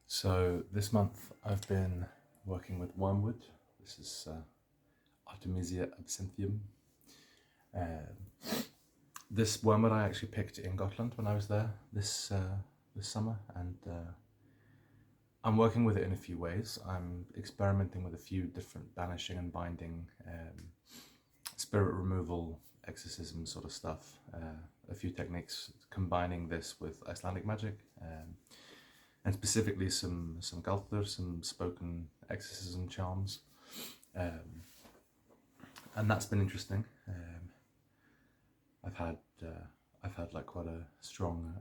So this month I've been working with Wormwood. This is Artemisia absinthium. This wormwood I actually picked in Gotland when I was there this summer, and I'm working with it in a few ways. I'm experimenting with a few different banishing and binding, spirit removal, exorcism sort of stuff. A few techniques, combining this with Icelandic magic, and specifically some gallir, some spoken exorcism charms, and that's been interesting. I've had like quite a strong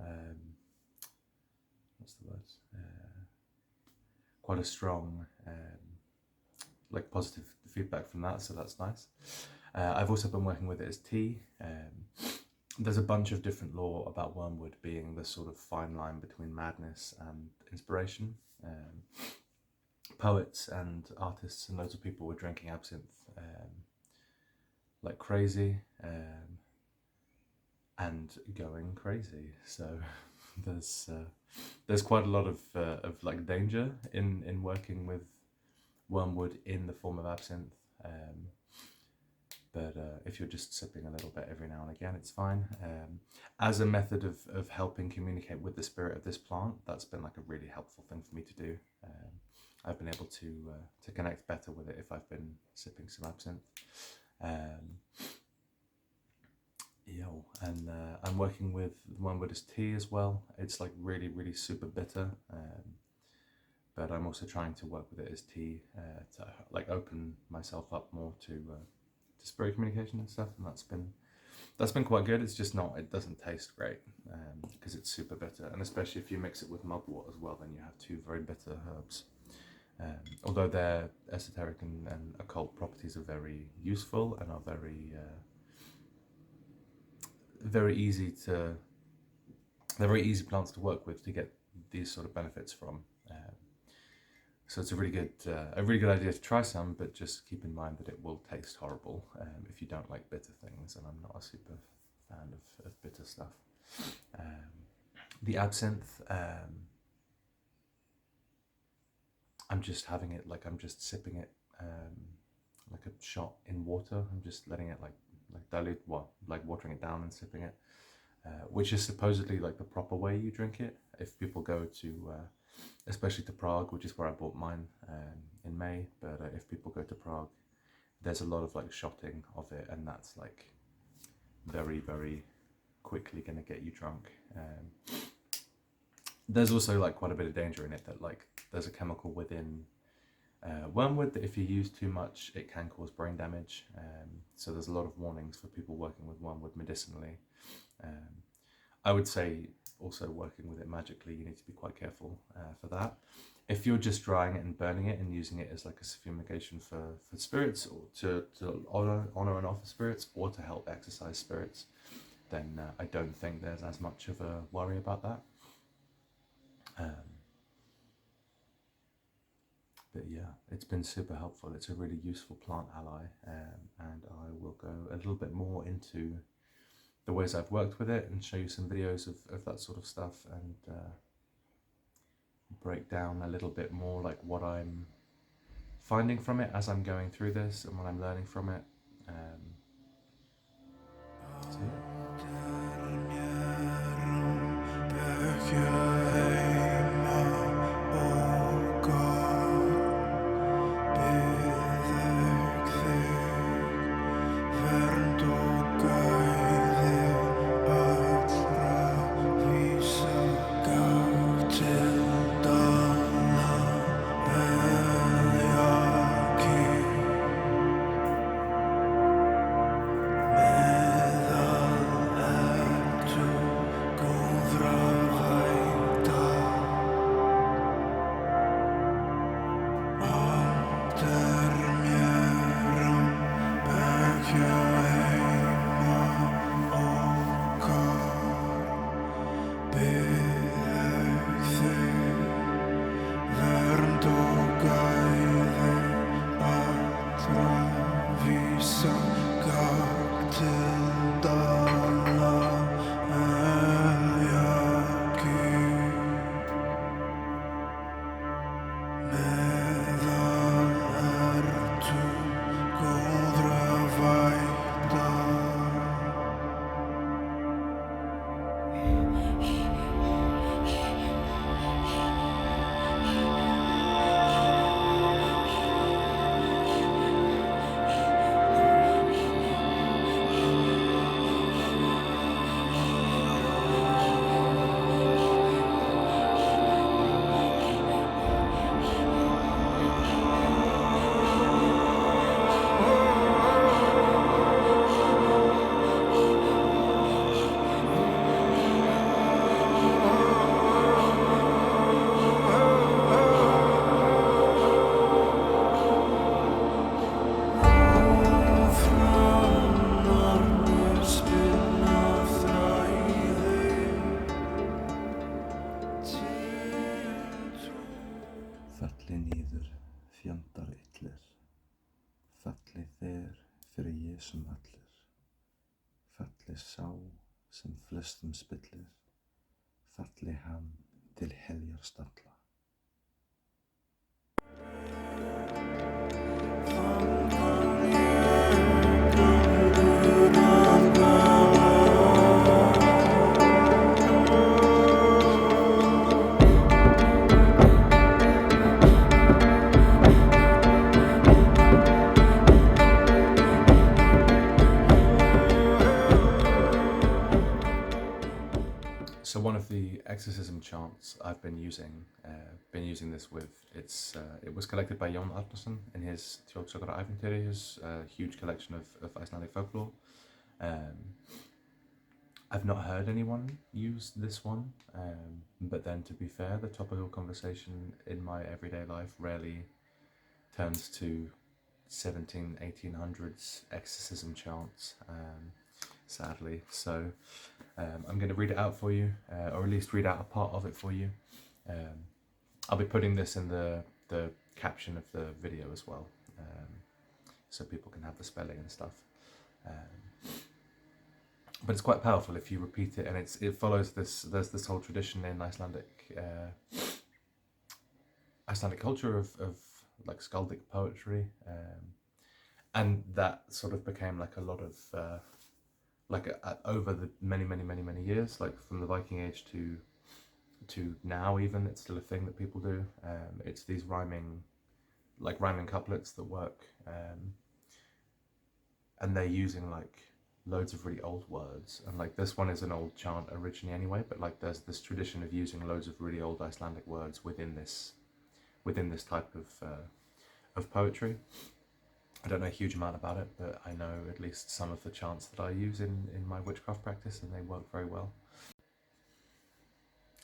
quite a strong like positive feedback from that, so that's nice. I've also been working with it as tea. There's a bunch of different lore about wormwood being the sort of fine line between madness and inspiration. Poets and artists and loads of people were drinking absinthe like crazy, and going crazy. So there's quite a lot of like danger in working with wormwood in the form of absinthe. But if you're just sipping a little bit every now and again, it's fine. As a method of helping communicate with the spirit of this plant, that's been like a really helpful thing for me to do. I've been able to connect better with it if I've been sipping some absinthe. And I'm working with wormwood as tea as well. It's like really, really super bitter. But I'm also trying to work with it as tea to like open myself up more to spirit communication and stuff, and that's been quite good. It's just it doesn't taste great because it's super bitter, and especially if you mix it with mugwort as well, then you have two very bitter herbs. Although their esoteric and occult properties are very useful and are very easy plants to work with to get these sort of benefits from. So it's a really good idea to try some, but just keep in mind that it will taste horrible if you don't like bitter things, and I'm not a super fan of bitter stuff. The absinthe, I'm just having it like I'm just sipping it like a shot in water. I'm just letting it like dilute, like watering it down and sipping it, which is supposedly like the proper way you drink it. If people go to especially to Prague, which is where I bought mine in May, but if people go to Prague, there's a lot of like shotting of it, and that's like very, very quickly gonna get you drunk. There's also like quite a bit of danger in it, that like there's a chemical within wormwood that if you use too much, it can cause brain damage. So there's a lot of warnings for people working with wormwood medicinally. I would say also working with it magically, you need to be quite careful for that. If you're just drying it and burning it and using it as like a fumigation for spirits, or to honor and offer spirits, or to help exorcise spirits, then I don't think there's as much of a worry about that. But yeah, it's been super helpful. It's a really useful plant ally, and I will go a little bit more into the ways I've worked with it and show you some videos of that sort of stuff, and break down a little bit more like what I'm finding from it as I'm going through this and what I'm learning from it. So yeah. Falli niður, fjandar, illir, Falli, þeir, fyrir Jesúm, allir, Falli sá sem flestum spillir, Falli hann, heljar, stalla. So one of the exorcism chants I've been using this with, it was collected by Jón Árnason in his Þjóðsögur Ævintýri, his huge collection of Icelandic folklore. I've not heard anyone use this one, but then to be fair, the topical conversation in my everyday life rarely turns to 1800s exorcism chants, sadly. So I'm going to read it out for you, or at least read out a part of it for you. I'll be putting this in the caption of the video as well, so people can have the spelling and stuff. But it's quite powerful if you repeat it, and it follows this. There's this whole tradition in Icelandic culture of like skaldic poetry, and that sort of became like a lot of over the many years, like from the Viking Age to now, even it's still a thing that people do. It's these rhyming couplets that work, and they're using like loads of really old words, and like this one is an old chant originally anyway, but like there's this tradition of using loads of really old Icelandic words within this type of poetry. I don't know a huge amount about it, but I know at least some of the chants that I use in my witchcraft practice, and they work very well.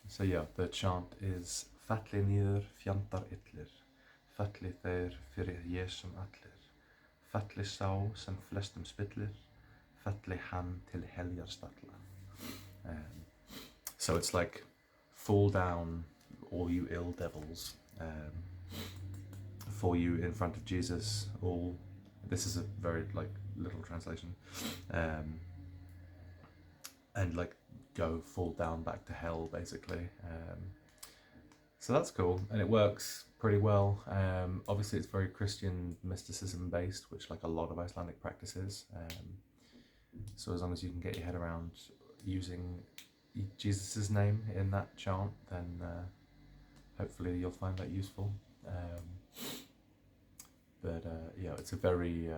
So yeah, the chant is Falli niður, fjandar, illir, Falli, þeir, fyrir Jesúm, allir, Falli sá sem flestum spillir, Falli hann, heljar, stalla. So it's like, fall down, all you ill devils, for you in front of Jesus, all. This is a very like literal translation, and like go fall down back to hell basically. So that's cool, and it works pretty well. Obviously it's very Christian mysticism based, which like a lot of Icelandic practices. So as long as you can get your head around using Jesus's name in that chant, then hopefully you'll find that useful. But yeah, it's a very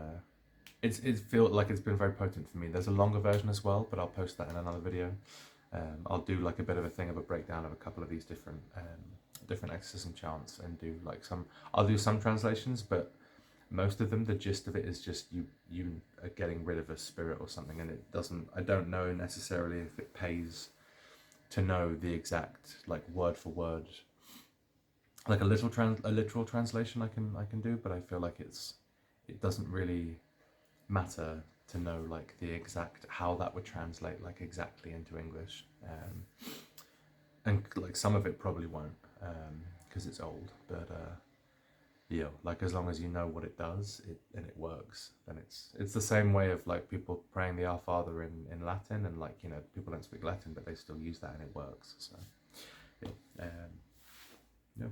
it feels like it's been very potent for me. There's a longer version as well, but I'll post that in another video. I'll do like a bit of a thing of a breakdown of a couple of these different exorcism chants, and do like I'll do some translations, but most of them, the gist of it is just you are getting rid of a spirit or something, and I don't know necessarily if it pays to know the exact like word for word. Like a literal translation I can do, but I feel like it doesn't really matter to know like the exact how that would translate like exactly into English, and like some of it probably won't, because it's old, but yeah, like as long as you know what it does and it works, then it's the same way of like people praying the Our Father in Latin, and like, you know, people don't speak Latin but they still use that and it works. So yeah, yeah.